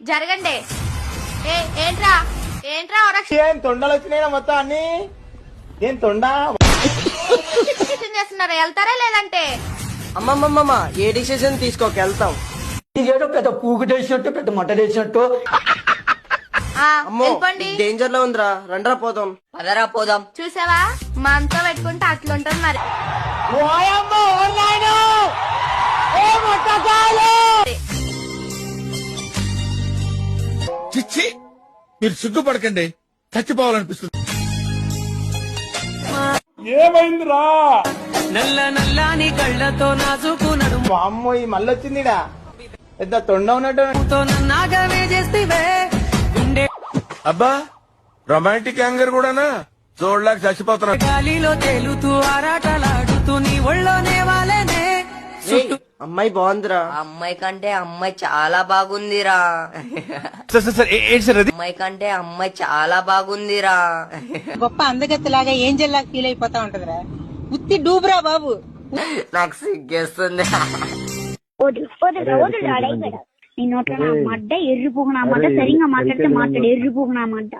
జరగండి. ఏంట్రా ఏంట్రా ఏం తొండలు వచ్చినాయి మొత్తం అన్ని. ఏం తొండ చేస్తున్నారా? వెళ్తారా లేదంటే? అమ్మమ్మమ్మ ఏ డిసిషన్ తీసుకోక వెళ్తాం. ఇదేదో పెద్ద పూగుటేసినట్టు పెద్ద మటనేసినట్టు. అమ్మో డేంజర్ లో ఉందిరా, రండ్రా పోదాం. పదరా పోదాం. చూసావా మనతో పెట్టుకుంటే అట్లుంటది మరి. చిచ్చి మీరు సిగ్గుపడకండి, చచ్చిపోవాలనిపిస్తుంది. ఏమైందిరా? నల్ల నల్లాని కళ్ళతో నాజుకు నడుము అమ్మో ఈ మళ్ళీ వచ్చిందిడా పెద్ద తొండ ఉన్నట్టు. నాగవే చేస్తే గుండె అబ్బా రొమాంటిక్ యాంగర్ కూడానా? చూడలేక చచ్చిపోతున్నా. గాలిలో తేలుతూ ఆరాటలాడుతూ నీ ఒళ్ళోనే వాలేనే. అమ్మాయి బాగుందిరా. అమ్మాయి కంటే అమ్మాయి చాలా బాగుందిరా. అమ్మాయి కంటే అమ్మాయి చాలా బాగుందిరా. గొప్ప అందగత్తలాగా ఏంజల్లాగా ఫీల్ అయిపోతా ఉంటదిరా. ఉత్తి డూబురా బాబు. నాకు సిగ్గేస్తుంది. నీ నోట్లో నా మడ్డ ఎర్రిపోకు నా మడ్డ సరిగా మాట్లాడితే మాట్లాడు ఎర్రిపోకు నా మడ్డ.